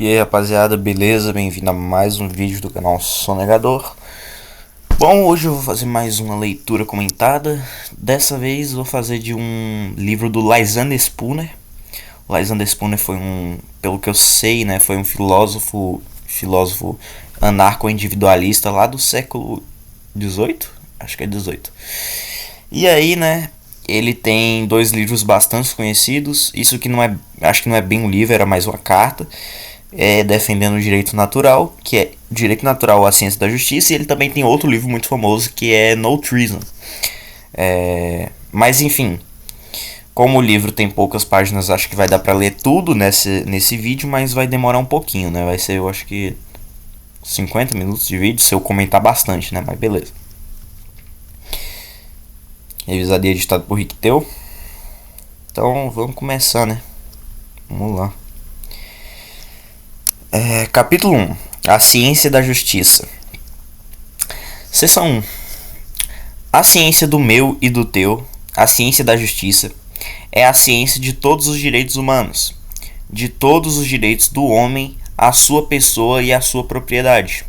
E aí rapaziada, beleza? Bem-vindo a mais um vídeo do canal Sonegador. Bom, hoje eu vou fazer mais uma leitura comentada. Dessa vez vou fazer de um livro do Lysander Spooner. O Lysander Spooner foi pelo que eu sei, né, foi um filósofo anarco-individualista lá do século XVIII? Acho que é XVIII. E aí, né, ele tem dois livros bastante conhecidos. Isso que não é, acho que não é bem um livro, era mais uma carta. Defendendo o direito natural, que é Direito Natural à Ciência da Justiça, e ele também tem outro livro muito famoso que é No Treason. Mas enfim, como o livro tem poucas páginas, acho que vai dar pra ler tudo nesse vídeo, mas vai demorar um pouquinho, né? Vai ser, eu acho que 50 minutos de vídeo, se eu comentar bastante, né? Mas beleza. Revisado e editado por Rick Teu. Então vamos começar, né? Vamos lá. Capítulo 1. A Ciência da Justiça. Seção 1. A ciência do meu e do teu, a ciência da justiça, é a ciência de todos os direitos humanos, de todos os direitos do homem à sua pessoa e à sua propriedade,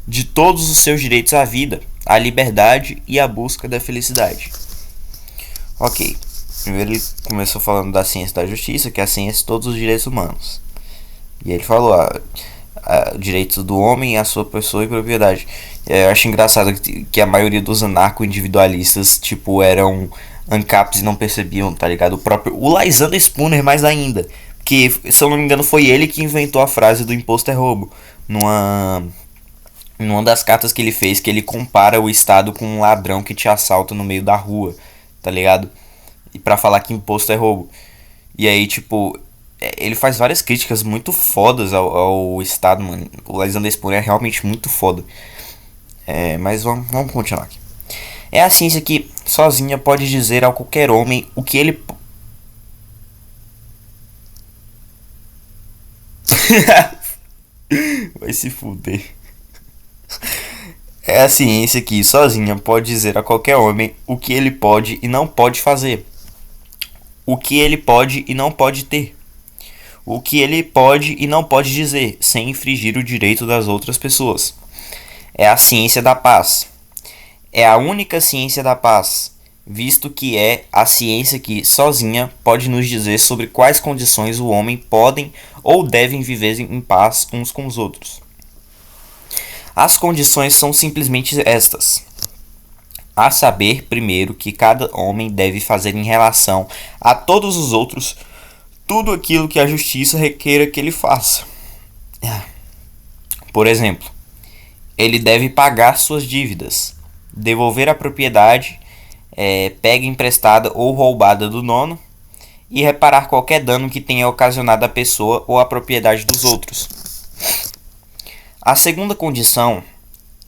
de todos os seus direitos à vida, à liberdade e à busca da felicidade. Ok. Primeiro ele começou falando da ciência da justiça, que é a ciência de todos os direitos humanos. E ele falou direitos do homem, a sua pessoa e propriedade. Eu acho engraçado que a maioria dos anarco-individualistas, tipo, eram ANCAPs e não percebiam, tá ligado? O Lysander Spooner mais ainda. Que, se eu não me engano, foi ele que inventou a frase do imposto é roubo. Numa das cartas que ele fez, que ele compara o Estado com um ladrão que te assalta no meio da rua, tá ligado? E pra falar que imposto é roubo. E aí, tipo, ele faz várias críticas muito fodas ao Estado, mano. O Lysander Spooner é realmente muito foda. Mas vamos continuar aqui. É a ciência que, sozinha, pode dizer a qualquer homem o que ele... Vai se fuder. É a ciência que, sozinha, pode dizer a qualquer homem o que ele pode e não pode fazer. O que ele pode e não pode ter. O que ele pode e não pode dizer, sem infringir o direito das outras pessoas. É a ciência da paz. É a única ciência da paz, visto que é a ciência que, sozinha, pode nos dizer sobre quais condições o homem podem ou devem viver em paz uns com os outros. As condições são simplesmente estas. A saber, primeiro, que cada homem deve fazer em relação a todos os outros tudo aquilo que a justiça requeira que ele faça. Por exemplo, ele deve pagar suas dívidas, devolver a propriedade pega emprestada ou roubada do dono e reparar qualquer dano que tenha ocasionado à pessoa ou à propriedade dos outros. A segunda condição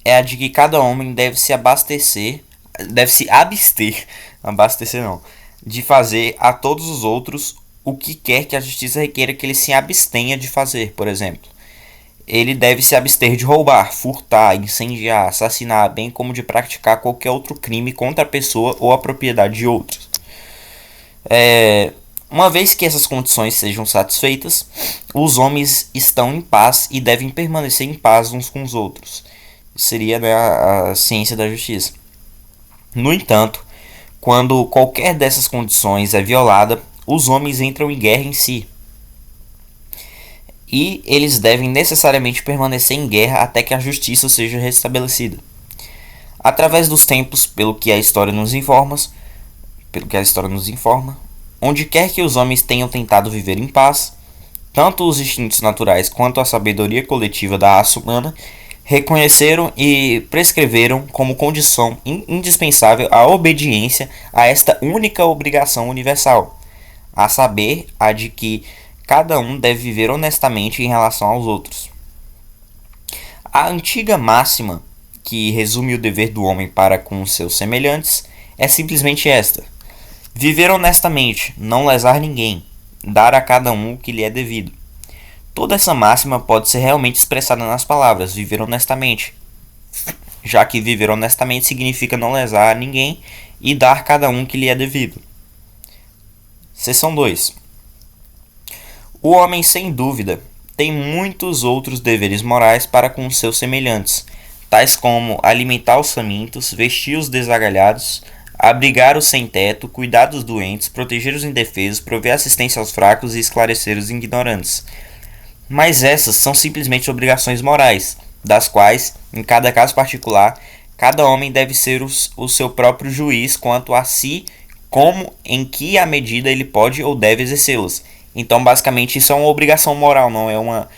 é a de que cada homem deve se abster de fazer a todos os outros o que quer que a justiça requeira que ele se abstenha de fazer. Por exemplo, ele deve se abster de roubar, furtar, incendiar, assassinar, bem como de praticar qualquer outro crime contra a pessoa ou a propriedade de outros. Uma vez que essas condições sejam satisfeitas, os homens estão em paz e devem permanecer em paz uns com os outros. Isso seria, né, a ciência da justiça. No entanto, quando qualquer dessas condições é violada, os homens entram em guerra em si. E eles devem necessariamente permanecer em guerra até que a justiça seja restabelecida. Através dos tempos, pelo que a história nos informa, onde quer que os homens tenham tentado viver em paz, tanto os instintos naturais quanto a sabedoria coletiva da raça humana reconheceram e prescreveram como condição indispensável a obediência a esta única obrigação universal, a saber, a de que cada um deve viver honestamente em relação aos outros. A antiga máxima, que resume o dever do homem para com os seus semelhantes, é simplesmente esta: viver honestamente, não lesar ninguém, dar a cada um o que lhe é devido. Toda essa máxima pode ser realmente expressada nas palavras viver honestamente, já que viver honestamente significa não lesar ninguém e dar a cada um o que lhe é devido. Seção 2. O homem, sem dúvida, tem muitos outros deveres morais para com seus semelhantes, tais como alimentar os famintos, vestir os desagalhados, abrigar os sem-teto, cuidar dos doentes, proteger os indefesos, prover assistência aos fracos e esclarecer os ignorantes. Mas essas são simplesmente obrigações morais, das quais, em cada caso particular, cada homem deve ser o seu próprio juiz quanto a si, como, em que a medida ele pode ou deve exercê-las. Então, basicamente, isso é uma obrigação moral, não é uma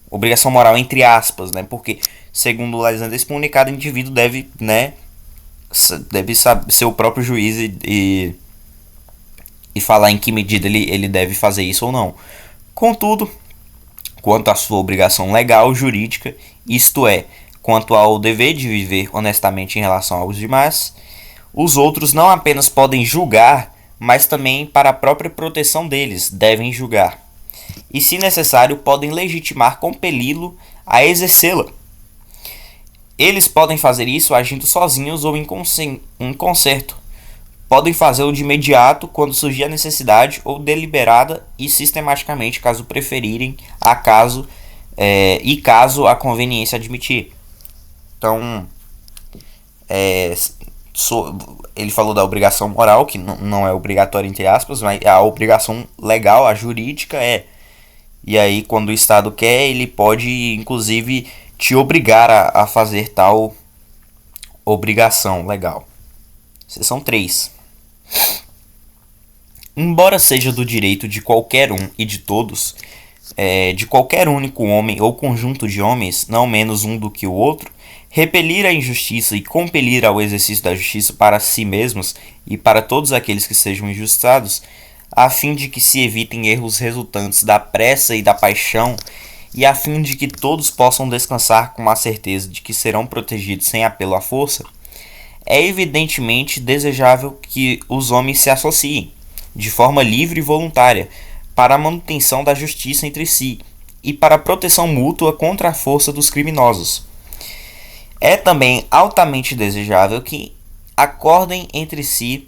obrigação moral entre aspas, né? Porque, segundo o Alexander Spooner, cada indivíduo deve, né, deve ser o próprio juiz e falar em que medida ele deve fazer isso ou não. Contudo, quanto à sua obrigação legal, jurídica, isto é, quanto ao dever de viver honestamente em relação aos demais, os outros não apenas podem julgar, mas também, para a própria proteção deles, devem julgar. E, se necessário, podem legitimar, compeli-lo a exercê-la. Eles podem fazer isso agindo sozinhos ou em concerto. Podem fazê-lo de imediato, quando surgir a necessidade, ou deliberada e sistematicamente, caso preferirem, caso a conveniência admitir. Então, ele falou da obrigação moral, que não é obrigatória entre aspas, mas a obrigação legal, a jurídica é. E aí, quando o Estado quer, ele pode, inclusive, te obrigar a fazer tal obrigação legal. São 3. Embora seja do direito de qualquer um e de todos, de qualquer único homem ou conjunto de homens, não menos um do que o outro, repelir a injustiça e compelir ao exercício da justiça para si mesmos e para todos aqueles que sejam injustiçados, a fim de que se evitem erros resultantes da pressa e da paixão, e a fim de que todos possam descansar com a certeza de que serão protegidos sem apelo à força, é evidentemente desejável que os homens se associem, de forma livre e voluntária, para a manutenção da justiça entre si e para a proteção mútua contra a força dos criminosos. É também altamente desejável que acordem entre si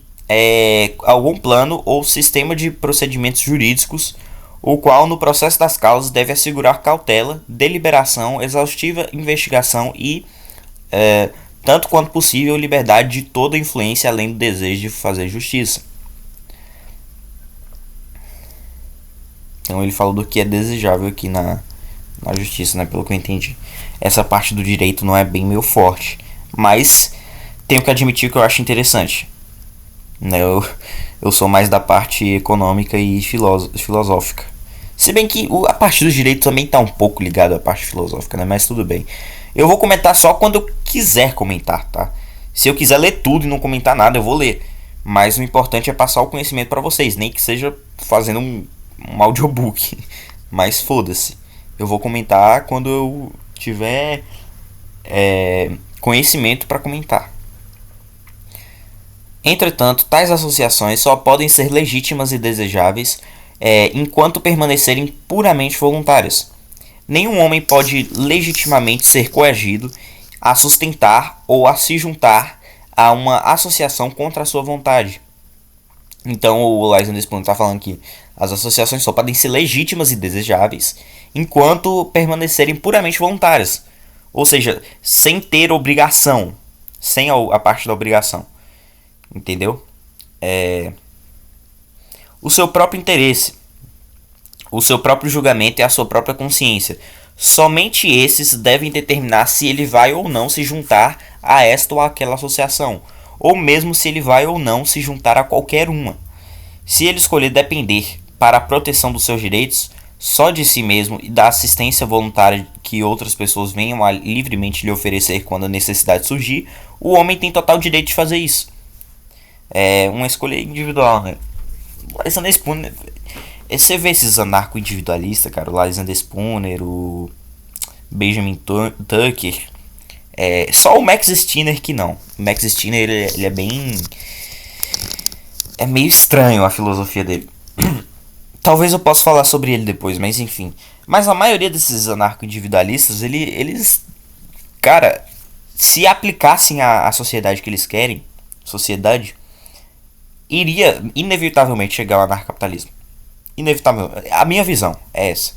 algum plano ou sistema de procedimentos jurídicos, o qual, no processo das causas, deve assegurar cautela, deliberação, exaustiva investigação e, tanto quanto possível, liberdade de toda influência além do desejo de fazer justiça. Então ele falou do que é desejável aqui na justiça, né, pelo que eu entendi. Essa parte do direito não é bem meu forte, mas tenho que admitir que eu acho interessante. Né, eu sou mais da parte econômica e filosófica. Se bem que a parte do direito também está um pouco ligada à parte filosófica, né, mas tudo bem. Eu vou comentar só quando eu quiser comentar, tá? Se eu quiser ler tudo e não comentar nada, eu vou ler. Mas o importante é passar o conhecimento para vocês, nem que seja fazendo um audiobook. Mas foda-se. Eu vou comentar quando eu tiver conhecimento para comentar. Entretanto, tais associações só podem ser legítimas e desejáveis enquanto permanecerem puramente voluntárias. Nenhum homem pode legitimamente ser coagido a sustentar ou a se juntar a uma associação contra a sua vontade. Então o Lysander Spooner está falando que as associações só podem ser legítimas e desejáveis enquanto permanecerem puramente voluntárias. Ou seja, sem ter obrigação. Sem a parte da obrigação. Entendeu? O seu próprio interesse, o seu próprio julgamento e a sua própria consciência. Somente esses devem determinar se ele vai ou não se juntar a esta ou aquela associação, ou mesmo se ele vai ou não se juntar a qualquer uma. Se ele escolher depender para a proteção dos seus direitos só de si mesmo e da assistência voluntária que outras pessoas venham a livremente lhe oferecer quando a necessidade surgir, o homem tem total direito de fazer isso. É uma escolha individual, né? O Lysander Spooner, você vê esses anarco-individualistas, cara, o Lysander Spooner, o Benjamin Tucker, só o Max Stirner que não. O Max Stirner, ele é bem... É meio estranho a filosofia dele. Talvez eu possa falar sobre ele depois, mas enfim. Mas a maioria desses anarco-individualistas, eles... Cara, se aplicassem à sociedade que eles querem, sociedade, iria inevitavelmente chegar ao anarcapitalismo. Inevitável. A minha visão é essa.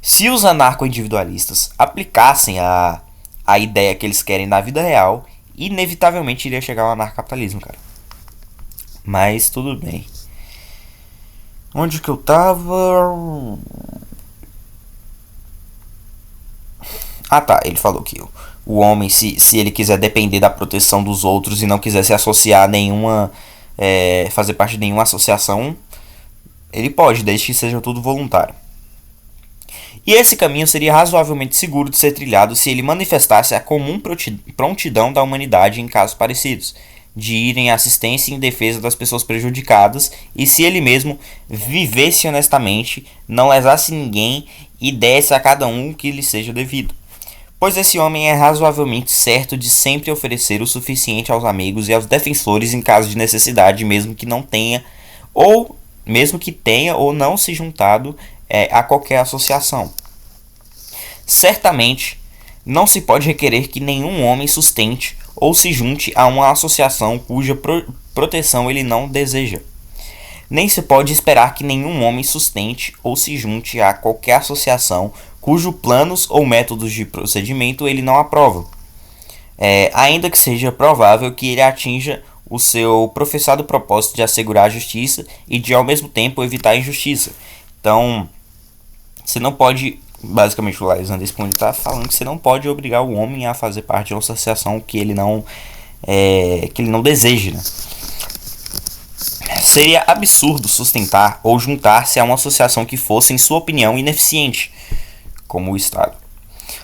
Se os anarco-individualistas aplicassem a ideia que eles querem na vida real, inevitavelmente iria chegar ao anarcapitalismo, cara. Mas tudo bem. Onde que eu tava? Ah tá, ele falou que o homem, se ele quiser depender da proteção dos outros e não quiser se associar a nenhuma. Fazer parte de nenhuma associação, ele pode, desde que seja tudo voluntário. E esse caminho seria razoavelmente seguro de ser trilhado se ele manifestasse a comum prontidão da humanidade em casos parecidos, de ir em assistência e em defesa das pessoas prejudicadas, e se ele mesmo vivesse honestamente, não lesasse ninguém e desse a cada um o que lhe seja devido. Pois esse homem é razoavelmente certo de sempre oferecer o suficiente aos amigos e aos defensores em caso de necessidade, mesmo que tenha ou não se juntado a qualquer associação. Certamente, não se pode requerer que nenhum homem sustente ou se junte a uma associação cuja proteção ele não deseja. Nem se pode esperar que nenhum homem sustente ou se junte a qualquer associação cujos planos ou métodos de procedimento ele não aprova, ainda que seja provável que ele atinja o seu professado propósito de assegurar a justiça e de ao mesmo tempo evitar a injustiça. Então, você não pode, basicamente o Alexander Spone está falando que você não pode obrigar o homem a fazer parte de uma associação que ele não deseja, né? Seria absurdo sustentar ou juntar-se a uma associação que fosse, em sua opinião, ineficiente, como o Estado.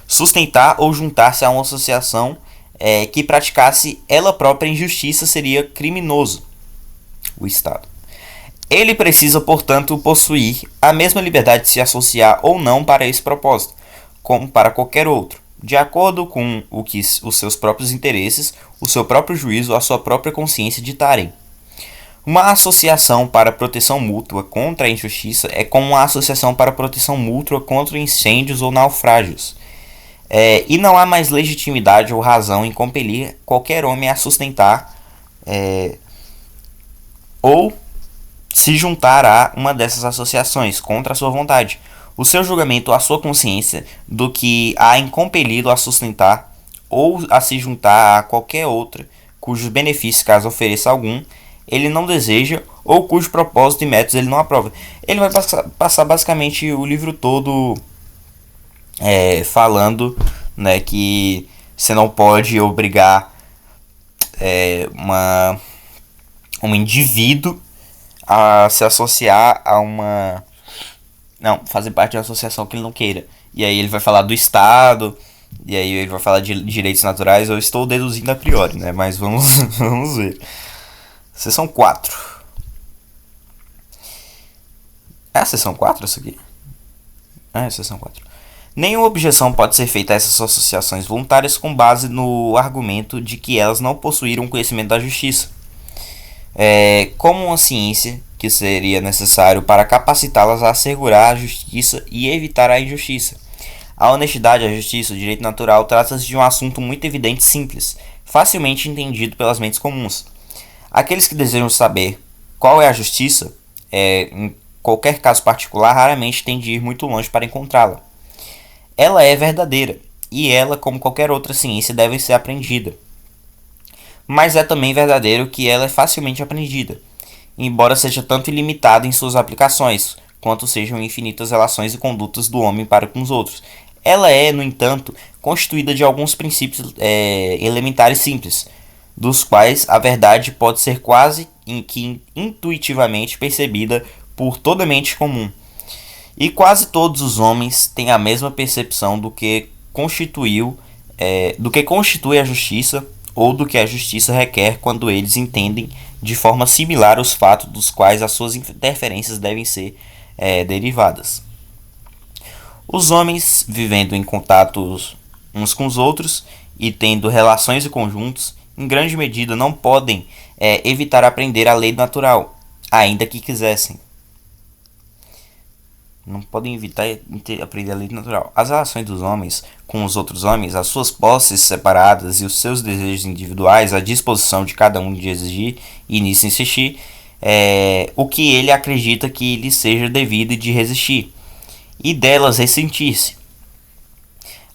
Sustentar ou juntar-se a uma associação que praticasse ela própria injustiça seria criminoso, o Estado. Ele precisa, portanto, possuir a mesma liberdade de se associar ou não para esse propósito, como para qualquer outro, de acordo com o que os seus próprios interesses, o seu próprio juízo, a sua própria consciência ditarem. Uma associação para proteção mútua contra a injustiça é como uma associação para proteção mútua contra incêndios ou naufrágios. E não há mais legitimidade ou razão em compelir qualquer homem a sustentar ou se juntar a uma dessas associações contra a sua vontade. O seu julgamento, a sua consciência do que há incompelido a sustentar ou a se juntar a qualquer outra cujos benefícios, caso ofereça algum, ele não deseja ou cujo propósito e métodos ele não aprova. Ele vai passar basicamente o livro todo falando, né, que você não pode obrigar um indivíduo a se associar a uma... Não, fazer parte de uma associação que ele não queira. E aí ele vai falar do Estado, e aí ele vai falar de direitos naturais. Eu estou deduzindo a priori, né? Mas vamos ver. Seção 4. É a seção 4 essa aqui? É a seção 4. Nenhuma objeção pode ser feita a essas associações voluntárias com base no argumento de que elas não possuíram conhecimento da justiça, como uma ciência que seria necessário para capacitá-las a assegurar a justiça e evitar a injustiça. A honestidade, a justiça, o direito natural trata-se de um assunto muito evidente e simples, facilmente entendido pelas mentes comuns. Aqueles que desejam saber qual é a justiça, em qualquer caso particular, raramente têm de ir muito longe para encontrá-la. Ela é verdadeira, e ela, como qualquer outra ciência, deve ser aprendida. Mas é também verdadeiro que ela é facilmente aprendida, embora seja tanto ilimitada em suas aplicações, quanto sejam infinitas relações e condutas do homem para com os outros. Ela é, no entanto, constituída de alguns princípios elementares simples, dos quais a verdade pode ser quase que intuitivamente percebida por toda mente comum. E quase todos os homens têm a mesma percepção do que constitui a justiça, ou do que a justiça requer quando eles entendem de forma similar os fatos dos quais as suas interferências devem ser derivadas. Os homens, vivendo em contatos uns com os outros e tendo relações e conjuntos, em grande medida não podem evitar aprender a lei natural, ainda que quisessem. Não podem evitar aprender a lei natural. As relações dos homens com os outros homens, as suas posses separadas e os seus desejos individuais, a disposição de cada um de exigir e nisso insistir, o que ele acredita que lhe seja devido e de resistir. e delas ressentir-se.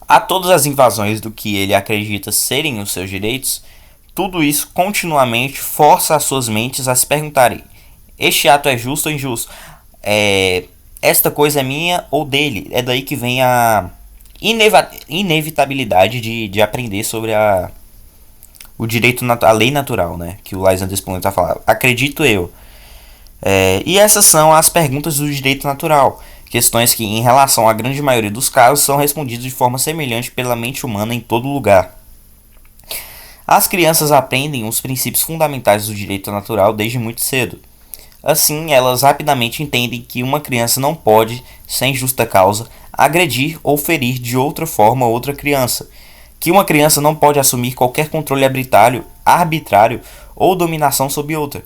A todas as invasões do que ele acredita serem os seus direitos, tudo isso continuamente força as suas mentes a se perguntarem: este ato é justo ou injusto? Esta coisa é minha ou dele? É daí que vem a inevitabilidade de aprender sobre o direito, a lei natural, né? Que o Lysander Spooner está falando. Acredito eu. E essas são as perguntas do direito natural. Questões que, em relação à grande maioria dos casos, são respondidas de forma semelhante pela mente humana em todo lugar. As crianças aprendem os princípios fundamentais do direito natural desde muito cedo. Assim, elas rapidamente entendem que uma criança não pode, sem justa causa, agredir ou ferir de outra forma outra criança, que uma criança não pode assumir qualquer controle arbitrário ou dominação sobre outra,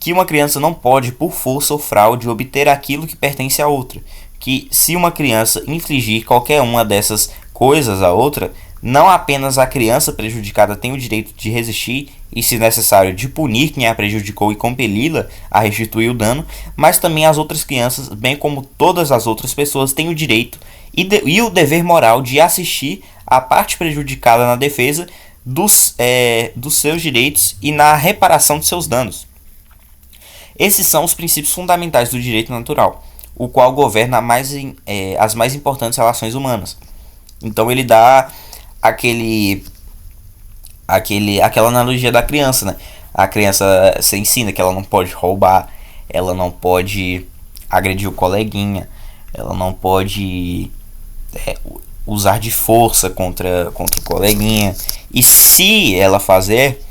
que uma criança não pode, por força ou fraude, obter aquilo que pertence a outra, que se uma criança infligir qualquer uma dessas coisas a outra, não apenas a criança prejudicada tem o direito de resistir e, se necessário, de punir quem a prejudicou e compeli-la a restituir o dano, mas também as outras crianças, bem como todas as outras pessoas, têm o direito e o dever moral de assistir a parte prejudicada na defesa dos seus direitos e na reparação de seus danos. Esses são os princípios fundamentais do direito natural, o qual governa as mais importantes relações humanas. Então ele dá aquela analogia da criança, né? A criança se ensina que ela não pode roubar, ela não pode agredir o coleguinha, ela não pode usar de força contra o coleguinha. E se ela fazer,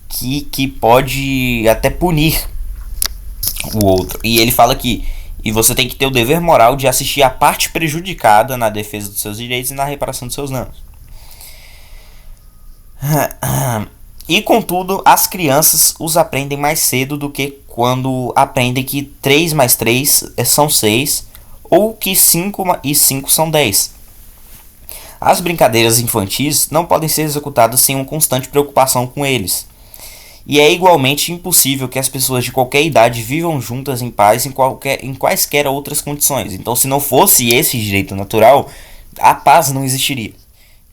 que pode até punir o outro. E ele fala que você tem que ter o dever moral de assistir a parte prejudicada na defesa dos seus direitos e na reparação dos seus danos. E contudo, as crianças os aprendem mais cedo do que quando aprendem que 3 mais 3 são 6 ou que 5 e 5 são 10. As brincadeiras infantis não podem ser executadas sem uma constante preocupação com eles. E é igualmente impossível que as pessoas de qualquer idade vivam juntas em paz em quaisquer outras condições. Então, se não fosse esse direito natural, a paz não existiria.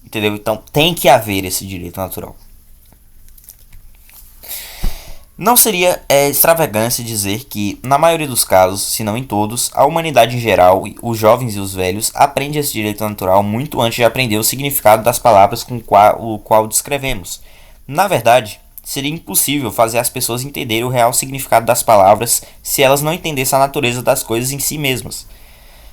Entendeu? Então, tem que haver esse direito natural. Não seria extravagância dizer que, na maioria dos casos, se não em todos, a humanidade em geral, os jovens e os velhos, aprende esse direito natural muito antes de aprender o significado das palavras com o qual descrevemos. Na verdade, seria impossível fazer as pessoas entenderem o real significado das palavras se elas não entendessem a natureza das coisas em si mesmas.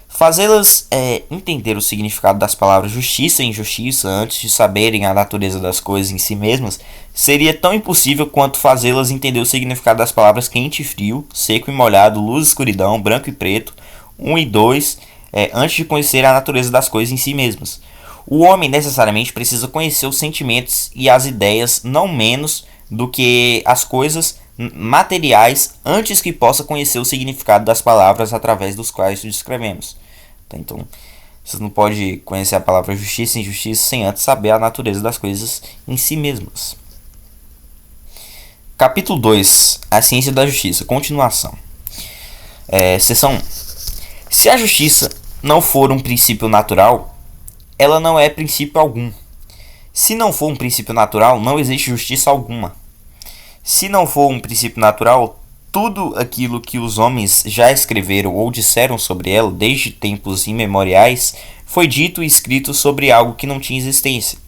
Fazê-las entender o significado das palavras justiça e injustiça antes de saberem a natureza das coisas em si mesmas seria tão impossível quanto fazê-las entender o significado das palavras quente e frio, seco e molhado, luz e escuridão, branco e preto, 1 e 2, antes de conhecer a natureza das coisas em si mesmas. O homem necessariamente precisa conhecer os sentimentos e as ideias não menos do que as coisas materiais antes que possa conhecer o significado das palavras através dos quais descrevemos. Então, você não pode conhecer a palavra justiça e injustiça sem antes saber a natureza das coisas em si mesmas. Capítulo 2. A ciência da justiça. Continuação. Seção 1. Se a justiça não for um princípio natural, ela não é princípio algum. Se não for um princípio natural, não existe justiça alguma. Se não for um princípio natural, tudo aquilo que os homens já escreveram ou disseram sobre ela desde tempos imemoriais foi dito e escrito sobre algo que não tinha existência.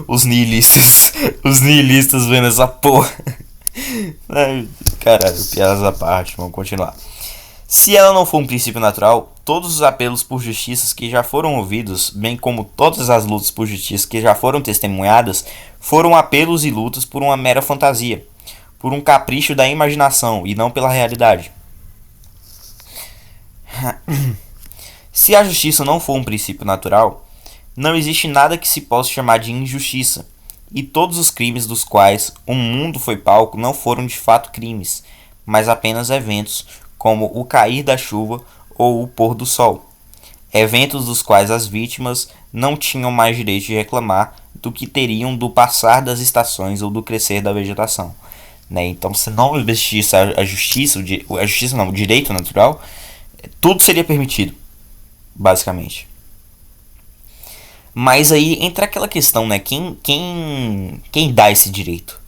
Os nihilistas vendo essa porra. Caralho, piadas à parte, vamos continuar. Se ela não for um princípio natural, todos os apelos por justiça que já foram ouvidos, bem como todas as lutas por justiça que já foram testemunhadas, foram apelos e lutas por uma mera fantasia, por um capricho da imaginação e não pela realidade. Se a justiça não for um princípio natural, não existe nada que se possa chamar de injustiça, e todos os crimes dos quais o mundo foi palco não foram de fato crimes, mas apenas eventos, como o cair da chuva ou o pôr do sol. Eventos dos quais as vítimas não tinham mais direito de reclamar do que teriam do passar das estações ou do crescer da vegetação. Então, se não existisse o direito natural, Tudo seria permitido, basicamente. Mas aí entra aquela questão, né? Quem dá esse direito,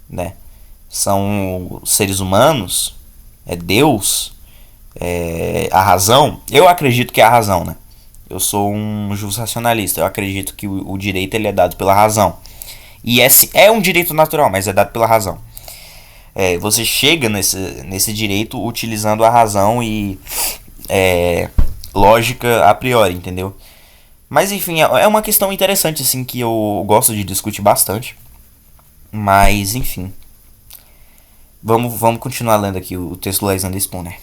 né? São os seres humanos? É Deus? É a razão? Eu acredito que é a razão, né? Eu sou um justo racionalista. Eu acredito que o direito ele é dado pela razão. E é um direito natural, mas é dado pela razão. Você chega nesse direito utilizando a razão e lógica a priori, entendeu? Mas enfim, é uma questão interessante assim que eu gosto de discutir bastante. Mas enfim, vamos continuar lendo aqui o texto do Alexander Spooner.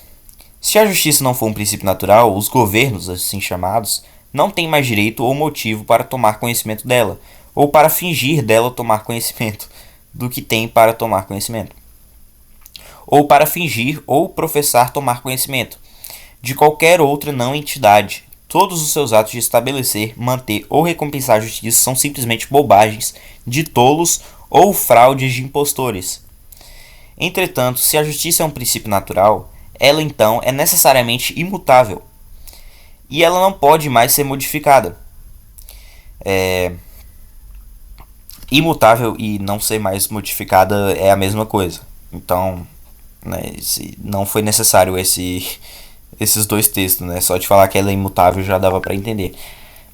Se a justiça não for um princípio natural, os governos, assim chamados, não têm mais direito ou motivo para tomar conhecimento dela, ou para fingir dela tomar conhecimento do que tem para tomar conhecimento, ou para fingir ou professar tomar conhecimento de qualquer outra não entidade. Todos os seus atos de estabelecer, manter ou recompensar a justiça são simplesmente bobagens de tolos ou fraudes de impostores. Entretanto, se a justiça é um princípio natural, ela então é necessariamente imutável e ela não pode mais ser modificada. Imutável e não ser mais modificada é a mesma coisa. Então, né, não foi necessário esses dois textos, né? Só de falar que ela é imutável já dava para entender.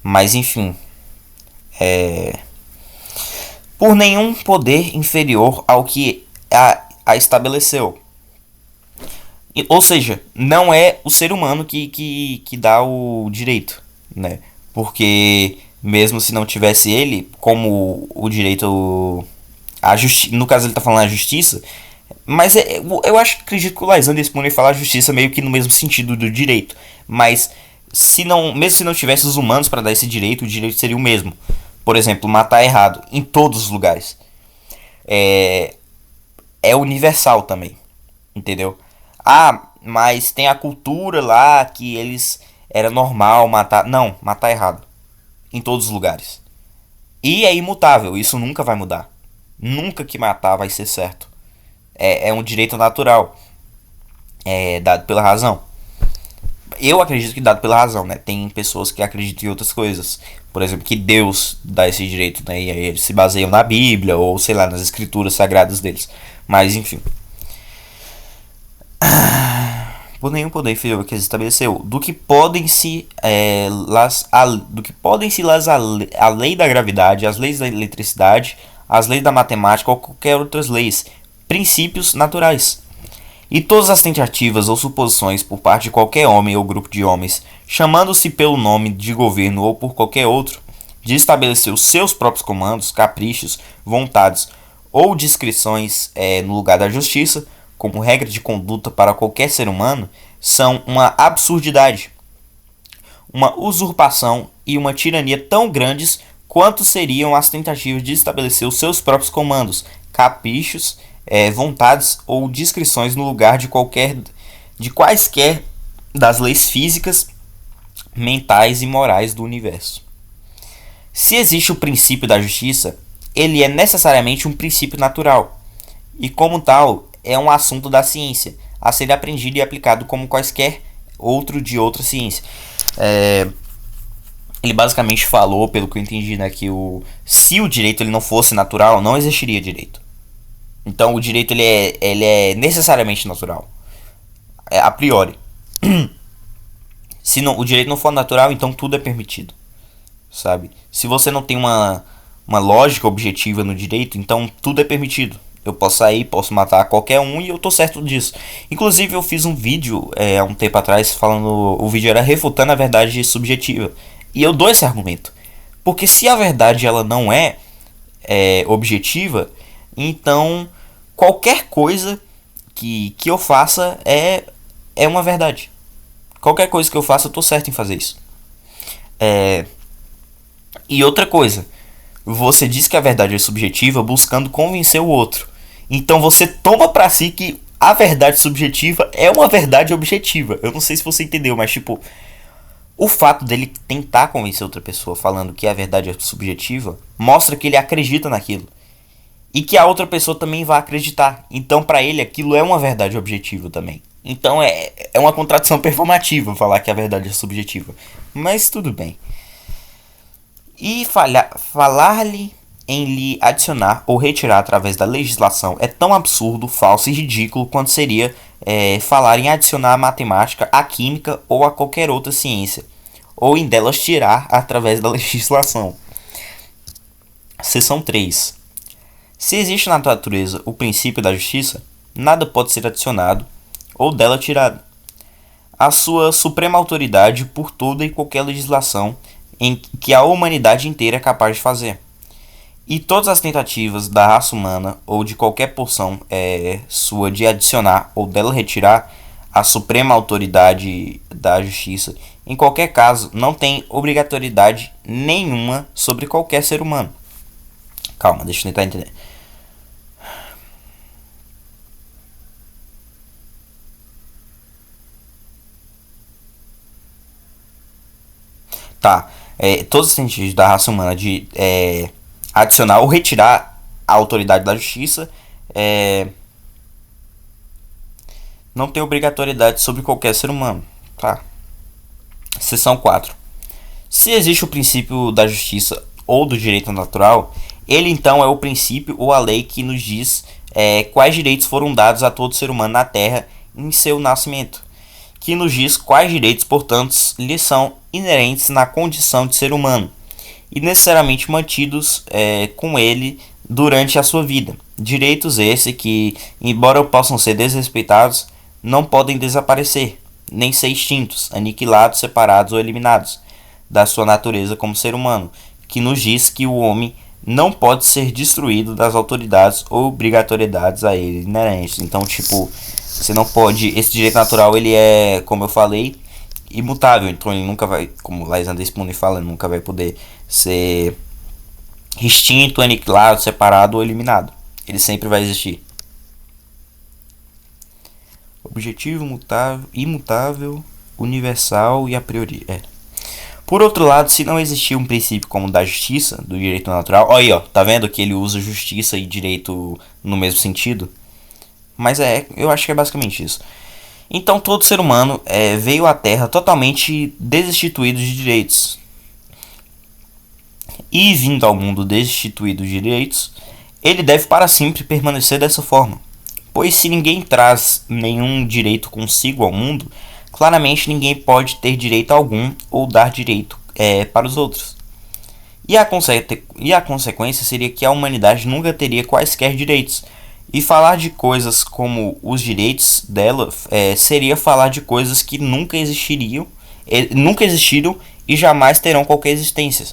Mas enfim, por nenhum poder inferior ao que a estabeleceu. Ou seja, não é o ser humano que dá o direito, né? Porque mesmo se não tivesse ele, como o direito, no caso ele está falando a justiça, mas eu acredito que o Lysander Spooner fala a justiça meio que no mesmo sentido do direito. Mas mesmo se não tivesse os humanos para dar esse direito, o direito seria o mesmo. Por exemplo, matar errado em todos os lugares. É universal também, entendeu? Ah, mas tem a cultura lá que eles era normal matar. Não, matar errado em todos os lugares. E é imutável, isso nunca vai mudar. Nunca que matar vai ser certo. É um direito natural. É dado pela razão. Eu acredito que dado pela razão, né? Tem pessoas que acreditam em outras coisas. Por exemplo, que Deus dá esse direito, né? E aí eles se baseiam na Bíblia ou, sei lá, nas escrituras sagradas deles. Mas, enfim. Por nenhum poder inferior que se estabeleceu, do que podem se a lei da gravidade, as leis da eletricidade, as leis da matemática ou qualquer outras leis, princípios naturais. E todas as tentativas ou suposições por parte de qualquer homem ou grupo de homens, chamando-se pelo nome de governo ou por qualquer outro, de estabelecer os seus próprios comandos, caprichos, vontades ou discrições no lugar da justiça, como regra de conduta para qualquer ser humano, são uma absurdidade, uma usurpação e uma tirania tão grandes quanto seriam as tentativas de estabelecer os seus próprios comandos, caprichos, vontades ou discrições no lugar de quaisquer das leis físicas, mentais e morais do universo. Se existe o princípio da justiça, ele é necessariamente um princípio natural, e como tal, é um assunto da ciência, a ser aprendido e aplicado como quaisquer outro de outra ciência. Ele basicamente falou, pelo que eu entendi, né, que se o direito ele não fosse natural, não existiria direito. Então o direito ele é necessariamente natural, a priori. Se o direito não for natural, então tudo é permitido, sabe? Se você não tem uma lógica objetiva no direito, então tudo é permitido. Eu posso sair, posso matar qualquer um e eu tô certo disso. Inclusive eu fiz um vídeo há um tempo atrás falando. O vídeo era refutando a verdade subjetiva. E eu dou esse argumento. Porque se a verdade ela não é objetiva, então qualquer coisa que eu faça é uma verdade. Qualquer coisa que eu faça eu tô certo em fazer isso. E outra coisa. Você diz que a verdade é subjetiva buscando convencer o outro. Então você toma pra si que a verdade subjetiva é uma verdade objetiva. Eu não sei se você entendeu, mas tipo, o fato dele tentar convencer outra pessoa falando que a verdade é subjetiva mostra que ele acredita naquilo. E que a outra pessoa também vai acreditar. Então pra ele aquilo é uma verdade objetiva também. Então é uma contradição performativa falar que a verdade é subjetiva. Mas tudo bem. E falar-lhe em lhe adicionar ou retirar através da legislação é tão absurdo, falso e ridículo quanto seria falar em adicionar a matemática, a química ou a qualquer outra ciência, ou em delas tirar através da legislação. Seção 3. Se existe na natureza o princípio da justiça, nada pode ser adicionado ou dela tirado. A sua suprema autoridade por toda e qualquer legislação em que a humanidade inteira é capaz de fazer. E todas as tentativas da raça humana ou de qualquer porção sua de adicionar ou dela retirar a suprema autoridade da justiça, em qualquer caso, não tem obrigatoriedade nenhuma sobre qualquer ser humano. Calma, deixa eu tentar entender. Tá. Todos os sentidos da raça humana de adicionar ou retirar a autoridade da justiça não tem obrigatoriedade sobre qualquer ser humano. Tá. Seção 4. Se existe o princípio da justiça ou do direito natural, ele então é o princípio ou a lei que nos diz quais direitos foram dados a todo ser humano na Terra em seu nascimento, que nos diz quais direitos, portanto, lhe são inerentes na condição de ser humano e necessariamente mantidos com ele durante a sua vida. Direitos esses que, embora possam ser desrespeitados, não podem desaparecer, nem ser extintos, aniquilados, separados ou eliminados da sua natureza como ser humano, que nos diz que o homem não pode ser destruído das autoridades ou obrigatoriedades a ele inerentes. Então, tipo, você não pode. Esse direito natural, ele é, como eu falei, imutável. Então, ele nunca vai, como Lysander Spooner fala, nunca vai poder ser extinto, aniquilado, separado ou eliminado. Ele sempre vai existir. Objetivo, mutável, imutável, universal e a priori. Por outro lado, se não existir um princípio como o da justiça, do direito natural, olha aí, ó, tá vendo que ele usa justiça e direito no mesmo sentido? Mas eu acho que é basicamente isso. Então todo ser humano veio à Terra totalmente desinstituído de direitos. E vindo ao mundo destituído de direitos, ele deve para sempre permanecer dessa forma. Pois se ninguém traz nenhum direito consigo ao mundo, claramente ninguém pode ter direito algum ou dar direito para os outros. E a consequência seria que a humanidade nunca teria quaisquer direitos. E falar de coisas como os direitos dela seria falar de coisas que nunca existiriam e jamais terão qualquer existência.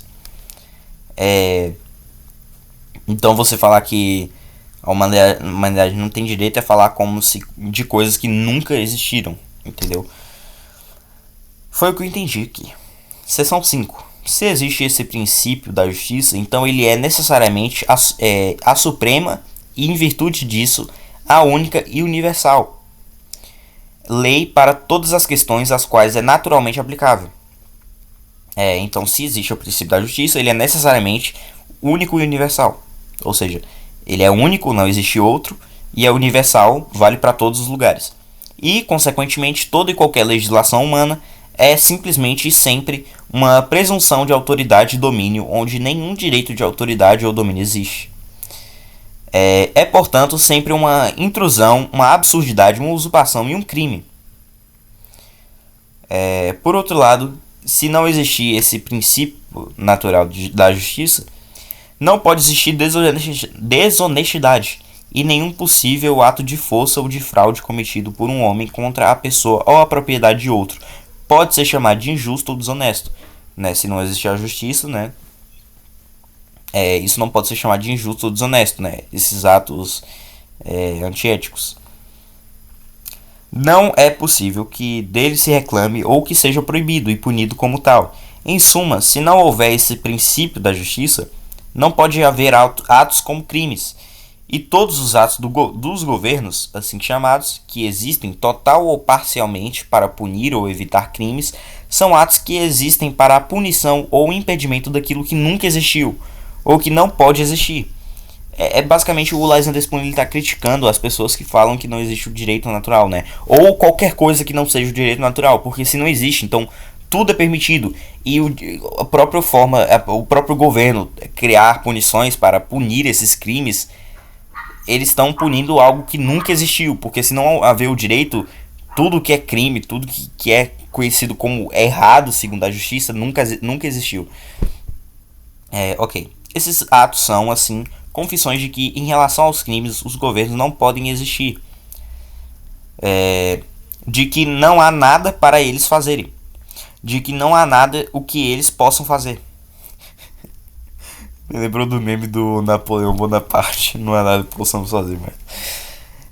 Então você falar que a humanidade não tem direito a falar como se de coisas que nunca existiram, entendeu? Foi o que eu entendi aqui. Seção 5. Se existe esse princípio da justiça, então ele é necessariamente a suprema e, em virtude disso, a única e universal lei para todas as questões às quais é naturalmente aplicável. Então, se existe o princípio da justiça, ele é necessariamente único e universal. Ou seja, ele é único, não existe outro, e é universal, vale para todos os lugares. E, consequentemente, toda e qualquer legislação humana é simplesmente e sempre uma presunção de autoridade e domínio, onde nenhum direito de autoridade ou domínio existe. Portanto, sempre uma intrusão, uma absurdidade, uma usurpação e um crime. Por outro lado, se não existir esse princípio natural da justiça, não pode existir desonestidade e nenhum possível ato de força ou de fraude cometido por um homem contra a pessoa ou a propriedade de outro pode ser chamado de injusto ou desonesto. Se não existir a justiça, isso não pode ser chamado de injusto ou desonesto, esses atos antiéticos. Não é possível que dele se reclame ou que seja proibido e punido como tal. Em suma, se não houver esse princípio da justiça, não pode haver atos como crimes. E todos os atos dos governos, assim chamados, que existem total ou parcialmente para punir ou evitar crimes, são atos que existem para a punição ou impedimento daquilo que nunca existiu, ou que não pode existir. Basicamente o Lysander Spoon ele tá criticando as pessoas que falam que não existe o direito natural, né? Ou qualquer coisa que não seja o direito natural, porque se não existe, então tudo é permitido. E a própria forma, o próprio governo criar punições para punir esses crimes, eles estão punindo algo que nunca existiu, porque se não haver o direito, tudo que é crime, tudo que é conhecido como errado segundo a justiça, nunca existiu. Ok. Esses atos são, assim, confissões de que, em relação aos crimes, os governos não podem existir. De que não há nada para eles fazerem. De que não há nada o que eles possam fazer. Me lembrou do meme do Napoleão Bonaparte. Não há nada que possamos fazer, mas...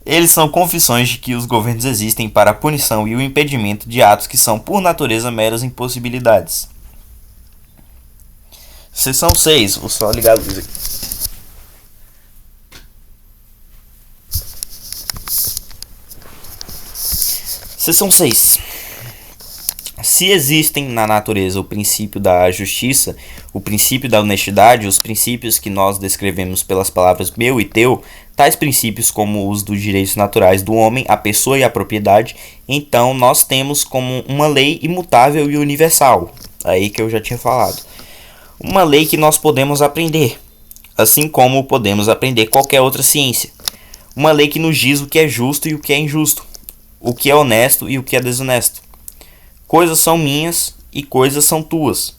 Eles são confissões de que os governos existem para a punição e o impedimento de atos que são, por natureza, meras impossibilidades. Seção 6. Vou só ligar a luz aqui. Seção 6. Se existem na natureza o princípio da justiça, o princípio da honestidade, os princípios que nós descrevemos pelas palavras meu e teu, tais princípios como os dos direitos naturais do homem, a pessoa e a propriedade, então nós temos como uma lei imutável e universal, aí que eu já tinha falado. Uma lei que nós podemos aprender, assim como podemos aprender qualquer outra ciência. Uma lei que nos diz o que é justo e o que é injusto, o que é honesto e o que é desonesto. Coisas são minhas e coisas são tuas.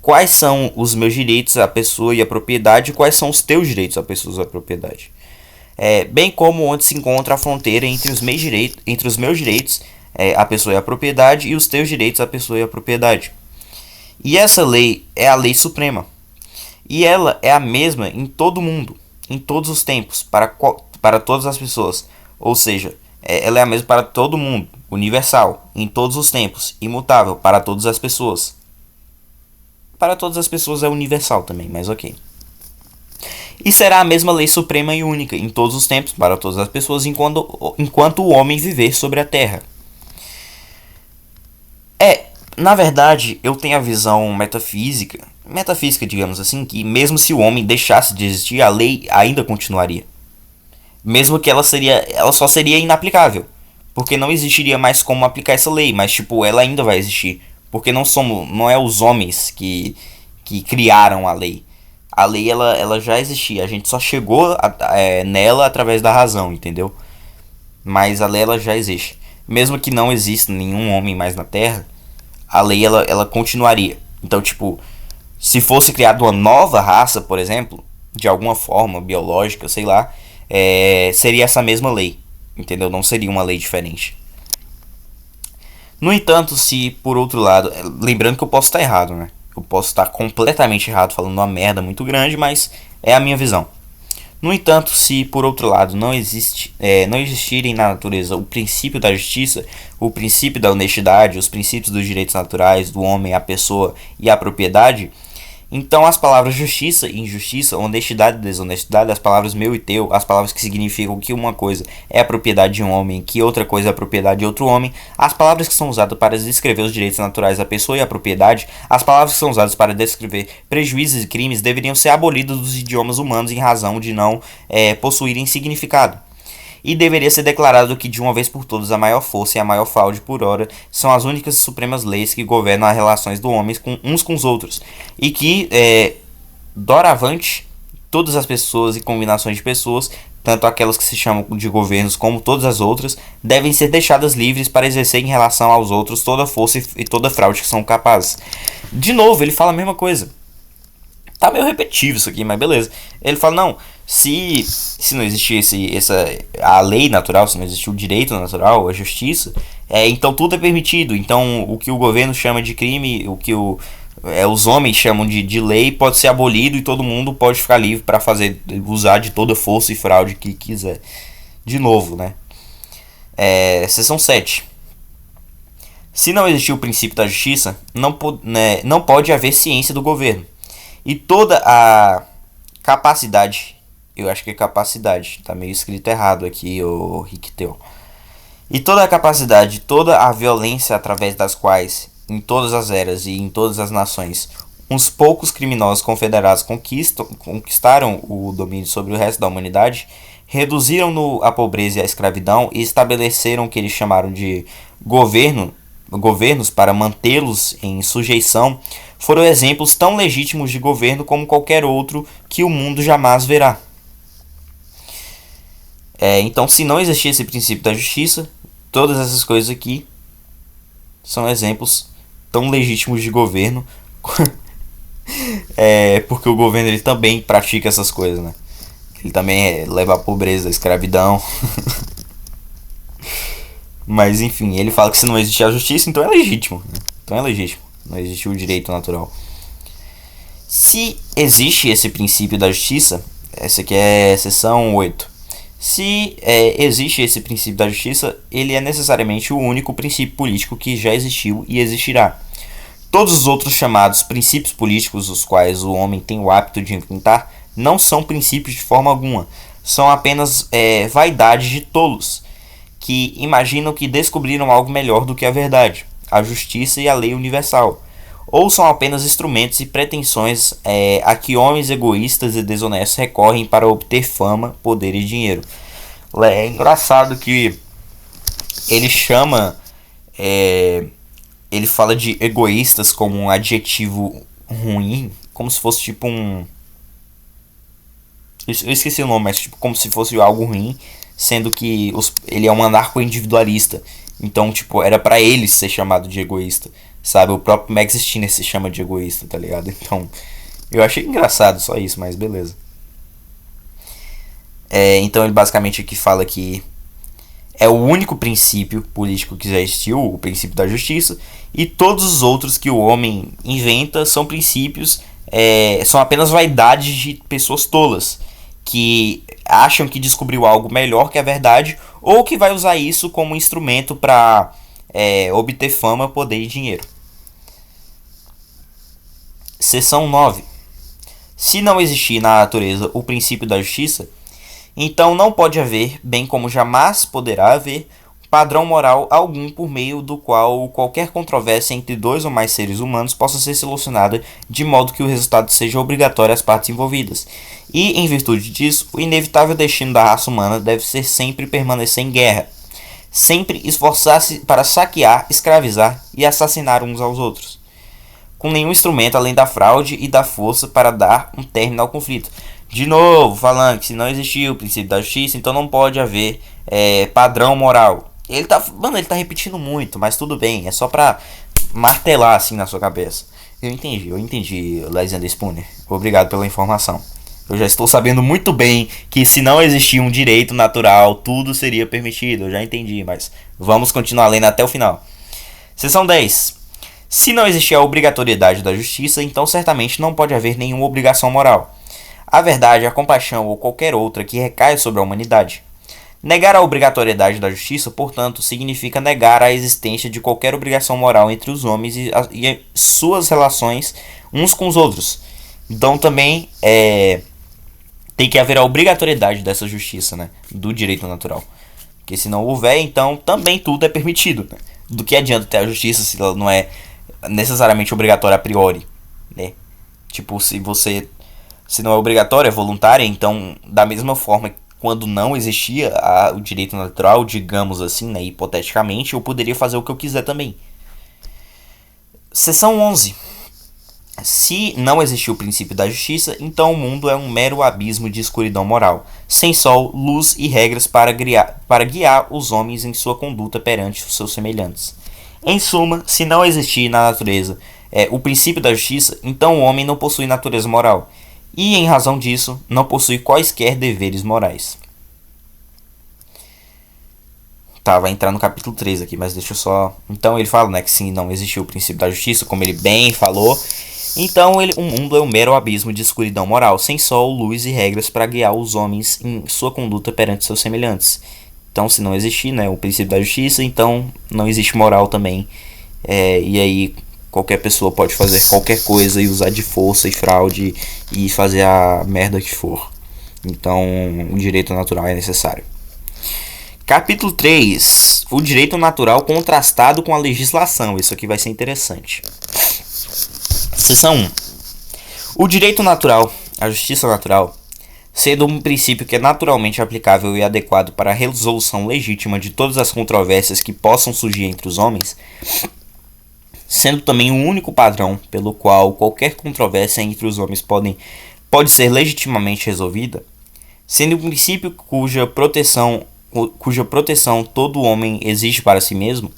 Quais são os meus direitos à pessoa e à propriedade e quais são os teus direitos à pessoa e à propriedade. Bem como onde se encontra a fronteira entre os meus direitos à pessoa e à propriedade e os teus direitos à pessoa e à propriedade. E essa lei é a lei suprema. E ela é a mesma em todo mundo, em todos os tempos, para todas as pessoas. Ou seja, ela é a mesma para todo mundo, universal, em todos os tempos, imutável, para todas as pessoas. Para todas as pessoas é universal também, mas ok. E será a mesma lei suprema e única, em todos os tempos, para todas as pessoas, enquanto o homem viver sobre a terra. Na verdade, eu tenho a visão metafísica, digamos assim, que mesmo se o homem deixasse de existir, a lei ainda continuaria. Mesmo que ela só seria inaplicável, porque não existiria mais como aplicar essa lei, mas tipo, ela ainda vai existir, porque não é os homens que criaram a lei. A lei ela já existia, a gente só chegou nela através da razão, entendeu? Mas a lei ela já existe. Mesmo que não exista nenhum homem mais na Terra, a lei ela continuaria. Então, tipo, se fosse criada uma nova raça, por exemplo, de alguma forma biológica, sei lá, seria essa mesma lei, entendeu? Não seria uma lei diferente. No entanto, se por outro lado, lembrando que eu posso estar errado, né? Eu posso estar completamente errado, falando uma merda muito grande, mas é a minha visão. No entanto, se por outro lado não existirem na natureza o princípio da justiça, o princípio da honestidade, os princípios dos direitos naturais do homem, a pessoa e a propriedade, então as palavras justiça e injustiça, honestidade e desonestidade, as palavras meu e teu, as palavras que significam que uma coisa é a propriedade de um homem, que outra coisa é a propriedade de outro homem, as palavras que são usadas para descrever os direitos naturais da pessoa e a propriedade, as palavras que são usadas para descrever prejuízos e crimes deveriam ser abolidas dos idiomas humanos em razão de não possuírem significado. E deveria ser declarado que de uma vez por todas a maior força e a maior fraude por hora são as únicas e supremas leis que governam as relações do homem uns com os outros, e que doravante todas as pessoas e combinações de pessoas, tanto aquelas que se chamam de governos como todas as outras, devem ser deixadas livres para exercer em relação aos outros toda a força e toda fraude que são capazes. De novo, ele fala a mesma coisa. Tá meio repetitivo isso aqui, mas beleza. Ele fala, não, se não existisse a lei natural, se não existir o direito natural, a justiça, então tudo é permitido. Então o que o governo chama de crime, o que os homens chamam de lei, pode ser abolido e todo mundo pode ficar livre para usar de toda força e fraude que quiser. De novo, né? Seção 7. Se não existir o princípio da justiça, não pode haver ciência do governo. E toda a capacidade, eu acho que é capacidade, tá meio escrito errado aqui, o Riqueteu. E toda a capacidade, toda a violência através das quais, em todas as eras e em todas as nações, uns poucos criminosos confederados conquistaram o domínio sobre o resto da humanidade, reduziram a pobreza e a escravidão e estabeleceram o que eles chamaram de governos para mantê-los em sujeição, foram exemplos tão legítimos de governo como qualquer outro que o mundo jamais verá. Então, se não existir esse princípio da justiça, todas essas coisas aqui são exemplos tão legítimos de governo, porque o governo ele também pratica essas coisas, né? Ele também leva à pobreza, à escravidão. Mas enfim, ele fala que se não existir a justiça, então é legítimo, né? Então é legítimo, não existe o direito natural. Se existe esse princípio da justiça, essa aqui é seção 8. Se existe esse princípio da justiça, ele é necessariamente o único princípio político que já existiu e existirá. Todos os outros chamados princípios políticos, os quais o homem tem o hábito de inventar, não são princípios de forma alguma. São apenas vaidades de tolos, que imaginam que descobriram algo melhor do que a verdade, a justiça e a lei universal. Ou são apenas instrumentos e pretensões a que homens egoístas e desonestos recorrem para obter fama, poder e dinheiro. É engraçado que ele chama... ele fala de egoístas como um adjetivo ruim, como se fosse tipo um... Eu esqueci o nome, mas tipo, como se fosse algo ruim, sendo que ele é um anarco-individualista. Então, tipo, era pra ele ser chamado de egoísta, sabe? O próprio Max Stirner se chama de egoísta, tá ligado? Então, eu achei engraçado só isso, mas beleza. Então, ele basicamente aqui fala que é o único princípio político que já existiu, o princípio da justiça, e todos os outros que o homem inventa são princípios, são apenas vaidades de pessoas tolas, que acham que descobriu algo melhor que a verdade, ou que vai usar isso como instrumento para obter fama, poder e dinheiro. Seção 9. Se não existir na natureza o princípio da justiça, então não pode haver, bem como jamais poderá haver, padrão moral algum por meio do qual qualquer controvérsia entre dois ou mais seres humanos possa ser solucionada de modo que o resultado seja obrigatório às partes envolvidas. E, em virtude disso, o inevitável destino da raça humana deve ser sempre permanecer em guerra, sempre esforçar-se para saquear, escravizar e assassinar uns aos outros, com nenhum instrumento além da fraude e da força para dar um término ao conflito. De novo, falando que se não existir o princípio da justiça, então não pode haver padrão moral. Ele tá repetindo muito, mas tudo bem, é só pra martelar assim na sua cabeça. Eu entendi, Lysander Spooner. Obrigado pela informação. Eu já estou sabendo muito bem que se não existir um direito natural, tudo seria permitido. Eu já entendi, mas vamos continuar lendo até o final. Seção 10. Se não existir a obrigatoriedade da justiça, então certamente não pode haver nenhuma obrigação moral. A verdade, a compaixão ou qualquer outra que recaia sobre a humanidade. Negar a obrigatoriedade da justiça, portanto, significa negar a existência de qualquer obrigação moral entre os homens e suas relações uns com os outros. Então também tem que haver a obrigatoriedade dessa justiça, né, do direito natural. Porque se não houver, então também tudo é permitido, né? Do que adianta ter a justiça se ela não é necessariamente obrigatória a priori, né? Tipo, se não é obrigatória, é voluntária, então da mesma forma, quando não existia o direito natural, digamos assim, né, hipoteticamente, eu poderia fazer o que eu quiser também. Seção 11. Se não existir o princípio da justiça, então o mundo é um mero abismo de escuridão moral, sem sol, luz e regras para guiar os homens em sua conduta perante os seus semelhantes. Em suma, se não existir na natureza o princípio da justiça, então o homem não possui natureza moral, e em razão disso, não possui quaisquer deveres morais. Tá, vai entrar no capítulo 3 aqui, mas deixa eu só... Então ele fala, né, que se não existiu o princípio da justiça, como ele bem falou, então o mundo é um mero abismo de escuridão moral, sem sol, luz e regras para guiar os homens em sua conduta perante seus semelhantes. Então, se não existir, né, o princípio da justiça, então não existe moral também. E aí qualquer pessoa pode fazer qualquer coisa e usar de força e fraude e fazer a merda que for. Então, o direito natural é necessário. Capítulo 3. O direito natural contrastado com a legislação. Isso aqui vai ser interessante. Seção 1. O direito natural, a justiça natural, sendo um princípio que é naturalmente aplicável e adequado para a resolução legítima de todas as controvérsias que possam surgir entre os homens, sendo também o único padrão pelo qual qualquer controvérsia entre os homens pode ser legitimamente resolvida, sendo um princípio cuja proteção todo homem exige para si mesmo,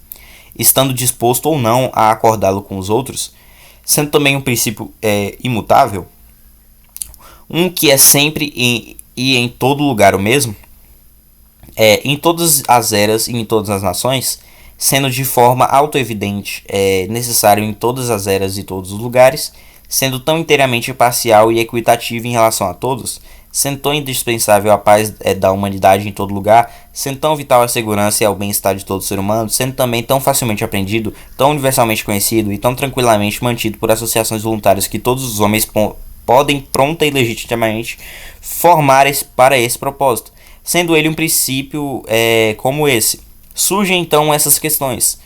estando disposto ou não a acordá-lo com os outros, sendo também um princípio imutável, um que é sempre e em todo lugar o mesmo, em todas as eras e em todas as nações, sendo de forma autoevidente necessário em todas as eras e todos os lugares, sendo tão inteiramente imparcial e equitativo em relação a todos, sendo tão indispensável à paz da humanidade em todo lugar, sendo tão vital à segurança e ao bem-estar de todo ser humano, sendo também tão facilmente aprendido, tão universalmente conhecido e tão tranquilamente mantido por associações voluntárias que todos os homens podem pronta e legitimamente formar para esse propósito, sendo ele um princípio como esse. Surgem então essas questões.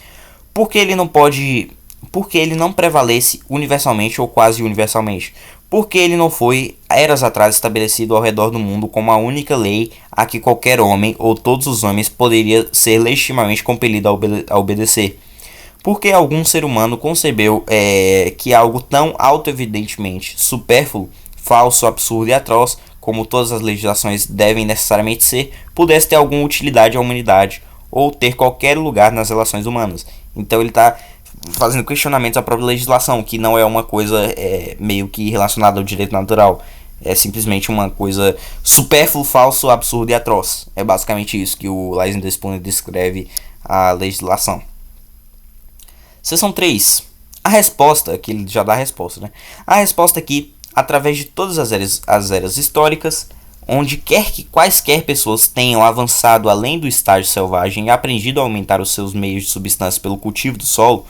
Por que ele não pode... Por que ele não prevalece universalmente ou quase universalmente? Por que ele não foi, eras atrás, estabelecido ao redor do mundo como a única lei a que qualquer homem ou todos os homens poderia ser legitimamente compelido a obedecer? Por que algum ser humano concebeu que algo tão autoevidentemente supérfluo, falso, absurdo e atroz, como todas as legislações devem necessariamente ser, pudesse ter alguma utilidade à humanidade ou ter qualquer lugar nas relações humanas? Então ele está fazendo questionamentos à própria legislação, que não é uma coisa meio que relacionada ao direito natural. É simplesmente uma coisa supérfluo, falso, absurdo e atroz. É basicamente isso que o Lysen Despone descreve a legislação. Seção 3. A resposta, que ele já dá a resposta, né? A resposta aqui, através de todas as eras históricas, onde quer que quaisquer pessoas tenham avançado além do estágio selvagem e aprendido a aumentar os seus meios de substância pelo cultivo do solo,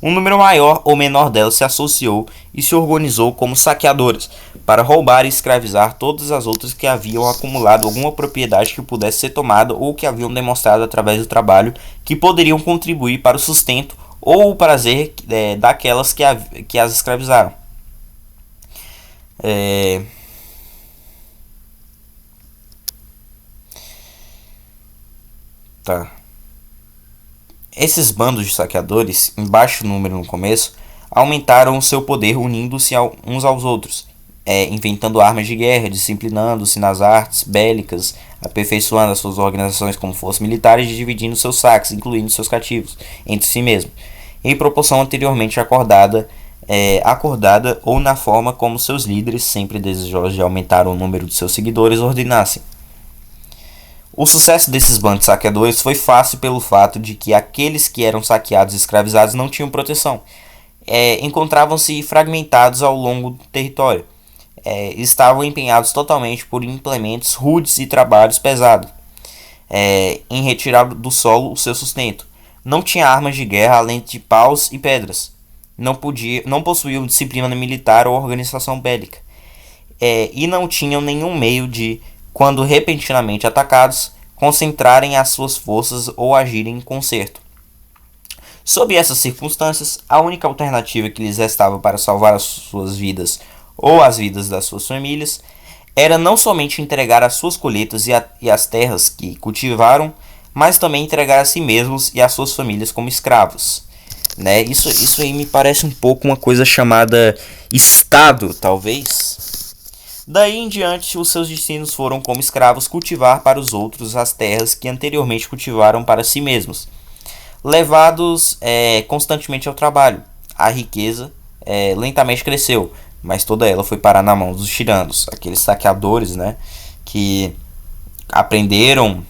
um número maior ou menor delas se associou e se organizou como saqueadoras, para roubar e escravizar todas as outras que haviam acumulado alguma propriedade que pudesse ser tomada ou que haviam demonstrado através do trabalho que poderiam contribuir para o sustento ou o prazer daquelas que as escravizaram. Esses bandos de saqueadores, em baixo número no começo, aumentaram o seu poder unindo-se uns aos outros, inventando armas de guerra, disciplinando-se nas artes bélicas, aperfeiçoando as suas organizações como forças militares e dividindo seus saques, incluindo seus cativos, entre si mesmo, em proporção anteriormente acordada ou na forma como seus líderes, sempre desejosos de aumentar o número de seus seguidores, ordenassem. O sucesso desses bandos saqueadores foi fácil pelo fato de que aqueles que eram saqueados e escravizados não tinham proteção. Encontravam-se fragmentados ao longo do território. Estavam empenhados totalmente por implementos rudes e trabalhos pesados, em retirar do solo o seu sustento. Não tinha armas de guerra além de paus e pedras. Não possuíam disciplina militar ou organização bélica. E não tinham nenhum meio de, quando repentinamente atacados, concentrarem as suas forças ou agirem em concerto. Sob essas circunstâncias, a única alternativa que lhes restava para salvar as suas vidas ou as vidas das suas famílias era não somente entregar as suas colheitas e as terras que cultivaram, mas também entregar a si mesmos e as suas famílias como escravos. Né? Isso aí me parece um pouco uma coisa chamada Estado, talvez. Daí em diante, os seus destinos foram, como escravos, cultivar para os outros as terras que anteriormente cultivaram para si mesmos, levados constantemente ao trabalho. A riqueza lentamente cresceu, mas toda ela foi parar na mão dos tiranos, aqueles saqueadores, né, que aprenderam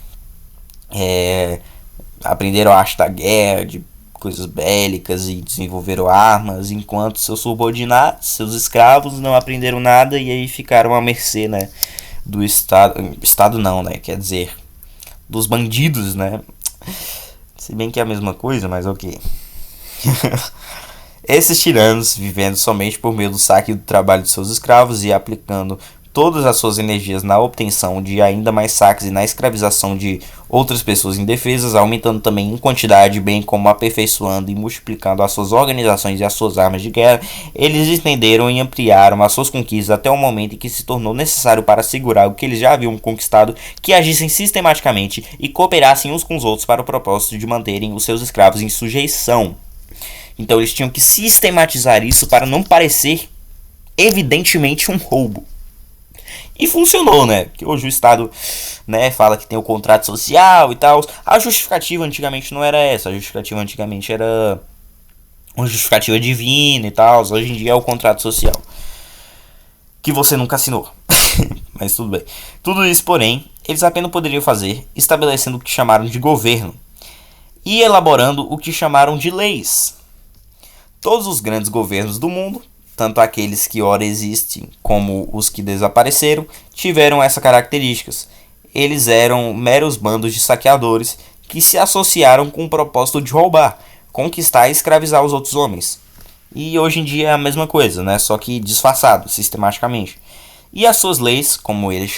a arte da guerra, de coisas bélicas, e desenvolveram armas, enquanto seus subordinados, seus escravos, não aprenderam nada e aí ficaram à mercê, né, do Estado não, né, quer dizer, dos bandidos, né, se bem que é a mesma coisa, mas ok. Esses tiranos, vivendo somente por meio do saque e do trabalho de seus escravos e aplicando todas as suas energias na obtenção de ainda mais saques e na escravização de outras pessoas indefesas, aumentando também em quantidade, bem como aperfeiçoando e multiplicando as suas organizações e as suas armas de guerra, eles estenderam e ampliaram as suas conquistas até o momento em que se tornou necessário para assegurar o que eles já haviam conquistado, que agissem sistematicamente e cooperassem uns com os outros para o propósito de manterem os seus escravos em sujeição. Então eles tinham que sistematizar isso para não parecer evidentemente um roubo. E funcionou, né? Porque hoje o Estado, né, fala que tem o contrato social e tal. A justificativa antigamente não era essa. A justificativa antigamente era uma justificativa divina e tal. Hoje em dia é o contrato social, que você nunca assinou. Mas tudo bem. Tudo isso, porém, eles apenas poderiam fazer estabelecendo o que chamaram de governo e elaborando o que chamaram de leis. Todos os grandes governos do mundo, tanto aqueles que ora existem como os que desapareceram, tiveram essas características. Eles eram meros bandos de saqueadores que se associaram com o propósito de roubar, conquistar e escravizar os outros homens. E hoje em dia é a mesma coisa, né? Só que disfarçado, sistematicamente. E as suas leis, como eles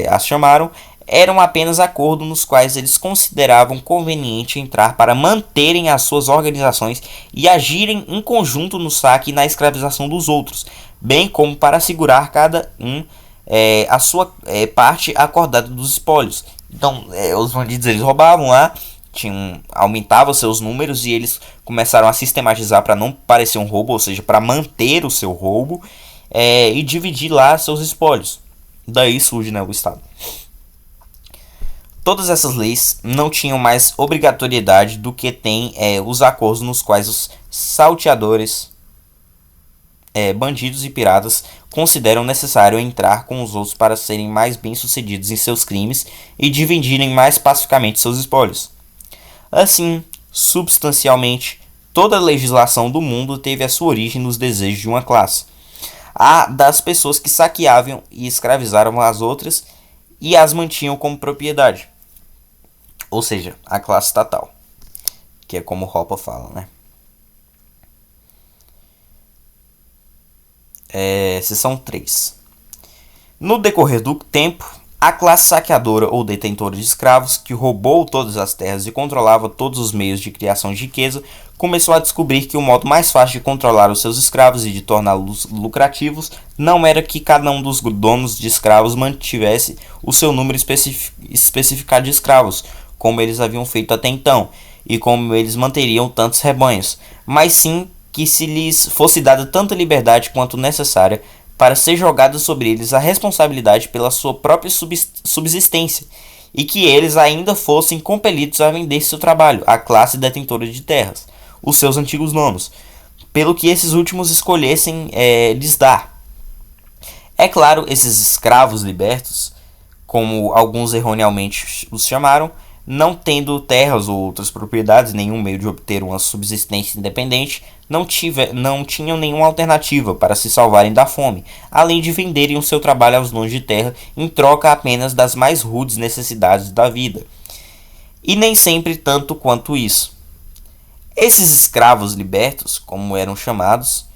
as chamaram, eram apenas acordos nos quais eles consideravam conveniente entrar para manterem as suas organizações e agirem em conjunto no saque e na escravização dos outros, bem como para assegurar cada um a sua parte acordada dos espólios. Então, os bandidos eles roubavam lá, aumentavam seus números e eles começaram a sistematizar para não parecer um roubo, ou seja, para manter o seu roubo e dividir lá seus espólios. Daí surge, né, o Estado. Todas essas leis não tinham mais obrigatoriedade do que tem os acordos nos quais os salteadores, bandidos e piratas consideram necessário entrar com os outros para serem mais bem-sucedidos em seus crimes e dividirem mais pacificamente seus espólios. Assim, substancialmente, toda a legislação do mundo teve a sua origem nos desejos de uma classe, a das pessoas que saqueavam e escravizavam as outras e as mantinham como propriedade. Ou seja, a classe estatal, que é como Hoppe fala, né? Seção 3. No decorrer do tempo, a classe saqueadora ou detentora de escravos, que roubou todas as terras e controlava todos os meios de criação de riqueza, começou a descobrir que o modo mais fácil de controlar os seus escravos e de torná-los lucrativos não era que cada um dos donos de escravos mantivesse o seu número especificado de escravos, como eles haviam feito até então, e como eles manteriam tantos rebanhos, mas sim que se lhes fosse dada tanta liberdade quanto necessária para ser jogada sobre eles a responsabilidade pela sua própria subsistência, e que eles ainda fossem compelidos a vender seu trabalho à classe detentora de terras, os seus antigos donos, pelo que esses últimos escolhessem lhes dar. É claro, esses escravos libertos, como alguns erroneamente os chamaram, não tendo terras ou outras propriedades, nenhum meio de obter uma subsistência independente, não tinham nenhuma alternativa para se salvarem da fome, além de venderem o seu trabalho aos donos de terra em troca apenas das mais rudes necessidades da vida. E nem sempre tanto quanto isso. Esses escravos libertos, como eram chamados,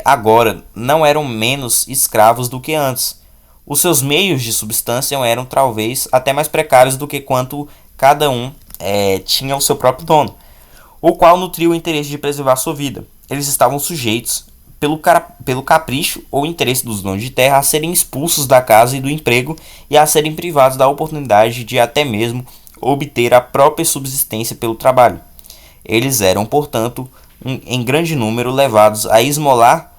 agora não eram menos escravos do que antes. Os seus meios de subsistência eram talvez até mais precários do que quanto cada um tinha o seu próprio dono, o qual nutria o interesse de preservar sua vida. Eles estavam sujeitos, pelo capricho ou interesse dos donos de terra, a serem expulsos da casa e do emprego e a serem privados da oportunidade de até mesmo obter a própria subsistência pelo trabalho. Eles eram, portanto, em grande número levados a esmolar,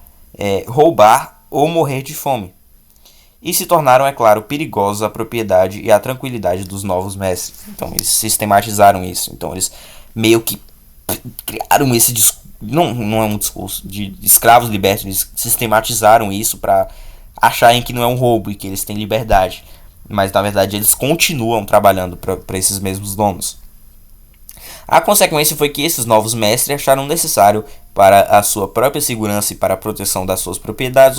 roubar ou morrer de fome. E se tornaram, é claro, perigosos à propriedade e à tranquilidade dos novos mestres. Então eles sistematizaram isso. Então eles meio que criaram esse discurso, não é um discurso, de escravos libertos. Eles sistematizaram isso para acharem que não é um roubo e que eles têm liberdade. Mas na verdade eles continuam trabalhando para esses mesmos donos. A consequência foi que esses novos mestres acharam necessário, para a sua própria segurança e para a proteção das suas propriedades,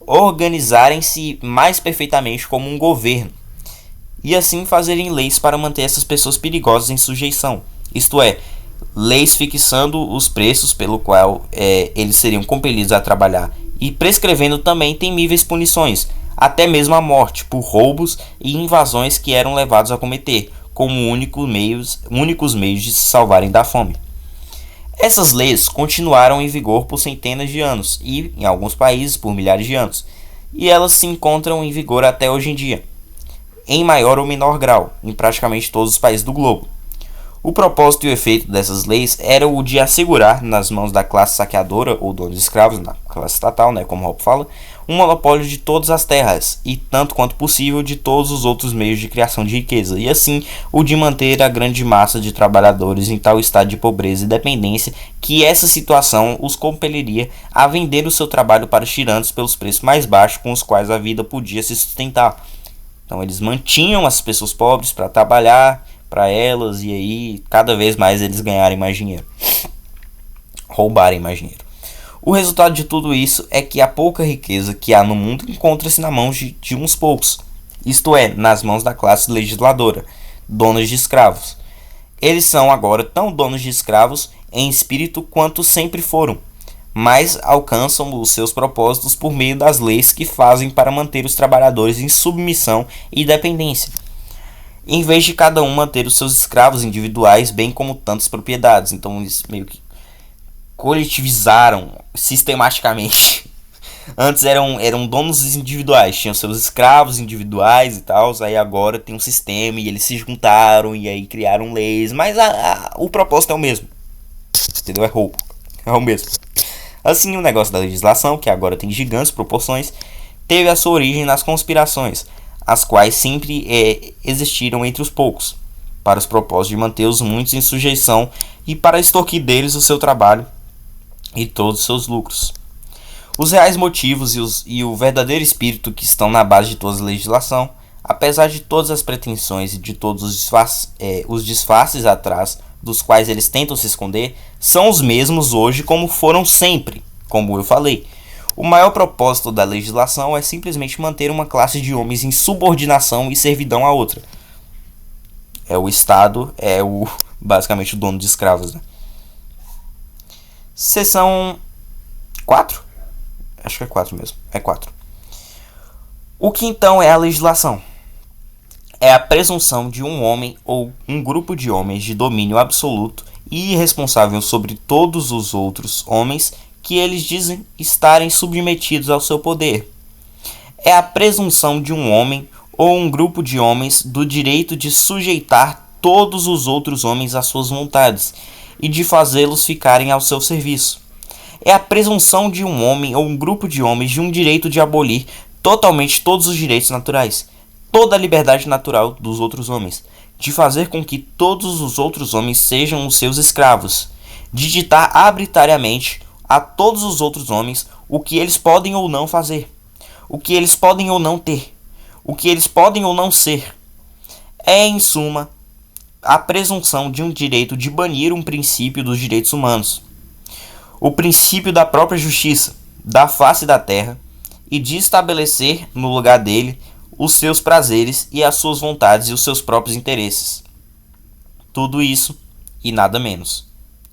organizarem-se mais perfeitamente como um governo, e assim fazerem leis para manter essas pessoas perigosas em sujeição, isto é, leis fixando os preços pelo qual eles seriam compelidos a trabalhar e prescrevendo também temíveis punições, até mesmo a morte, por roubos e invasões que eram levados a cometer, como únicos meios de se salvarem da fome. Essas leis continuaram em vigor por centenas de anos e, em alguns países, por milhares de anos, e elas se encontram em vigor até hoje em dia, em maior ou menor grau, em praticamente todos os países do globo. O propósito e o efeito dessas leis era o de assegurar nas mãos da classe saqueadora ou donos de escravos, na classe estatal, como Hoppe fala, um monopólio de todas as terras e, tanto quanto possível, de todos os outros meios de criação de riqueza, e assim o de manter a grande massa de trabalhadores em tal estado de pobreza e dependência que essa situação os compeliria a vender o seu trabalho para os tirantes pelos preços mais baixos com os quais a vida podia se sustentar. Então eles mantinham as pessoas pobres para trabalhar para elas e aí cada vez mais eles ganharem mais dinheiro, roubarem mais dinheiro. O resultado de tudo isso é que a pouca riqueza que há no mundo encontra-se nas mãos de uns poucos, isto é, nas mãos da classe legisladora, donos de escravos. Eles são agora tão donos de escravos em espírito quanto sempre foram, mas alcançam os seus propósitos por meio das leis que fazem para manter os trabalhadores em submissão e dependência, em vez de cada um manter os seus escravos individuais, bem como tantas propriedades. Então eles meio que coletivizaram sistematicamente. Antes eram donos individuais, tinham seus escravos individuais e tal, aí agora tem um sistema e eles se juntaram e aí criaram leis, mas o propósito é o mesmo, entendeu? É roubo, é o mesmo. Assim, o negócio da legislação, que agora tem gigantes proporções, teve a sua origem nas conspirações, as quais sempre existiram entre os poucos, para os propósitos de manter os muitos em sujeição e para extorquir deles o seu trabalho e todos os seus lucros. Os reais motivos e o verdadeiro espírito que estão na base de toda a legislação, apesar de todas as pretensões e de todos os disfarces atrás dos quais eles tentam se esconder, são os mesmos hoje como foram sempre, como eu falei. O maior propósito da legislação é simplesmente manter uma classe de homens em subordinação e servidão a outra. O Estado é basicamente o dono de escravos. Seção 4? Acho que é 4 mesmo. É 4. O que então é a legislação? É a presunção de um homem ou um grupo de homens de domínio absoluto e irresponsável sobre todos os outros homens que eles dizem estarem submetidos ao seu poder. É a presunção de um homem ou um grupo de homens do direito de sujeitar todos os outros homens às suas vontades e de fazê-los ficarem ao seu serviço. É a presunção de um homem ou um grupo de homens de um direito de abolir totalmente todos os direitos naturais, toda a liberdade natural dos outros homens, de fazer com que todos os outros homens sejam os seus escravos, de ditar arbitrariamente a todos os outros homens o que eles podem ou não fazer, o que eles podem ou não ter, o que eles podem ou não ser. É, em suma, a presunção de um direito de banir um princípio dos direitos humanos, o princípio da própria justiça, da face da terra, e de estabelecer no lugar dele os seus prazeres e as suas vontades e os seus próprios interesses. Tudo isso, e nada menos,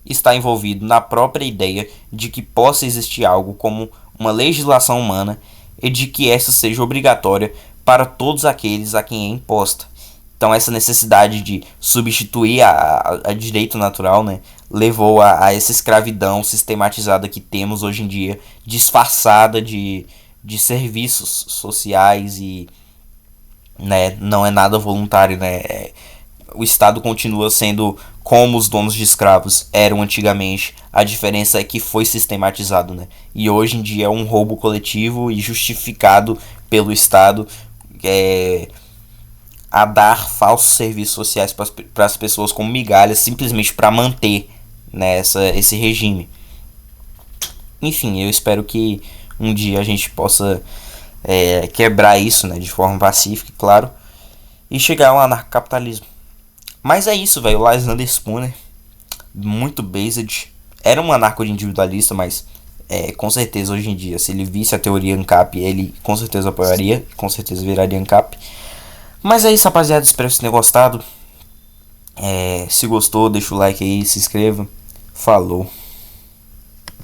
está envolvido na própria ideia de que possa existir algo como uma legislação humana e de que essa seja obrigatória para todos aqueles a quem é imposta. Então essa necessidade de substituir a direito natural, levou a essa escravidão sistematizada que temos hoje em dia, disfarçada de serviços sociais e não é nada voluntário. O Estado continua sendo como os donos de escravos eram antigamente, a diferença é que foi sistematizado, e hoje em dia é um roubo coletivo e justificado pelo Estado a dar falsos serviços sociais para as pessoas como migalhas, simplesmente para manter esse regime. Enfim, eu espero que um dia a gente possa quebrar isso, de forma pacífica, claro, e chegar ao anarcocapitalismo. Mas é isso, velho. O Lysander Spooner, muito based, era um anarco-individualista, mas com certeza hoje em dia, se ele visse a teoria ANCAP, ele com certeza apoiaria, com certeza viraria ANCAP. Mas é isso, rapaziada. Espero que vocês tenham gostado. Se gostou, deixa o like aí, se inscreva. Falou.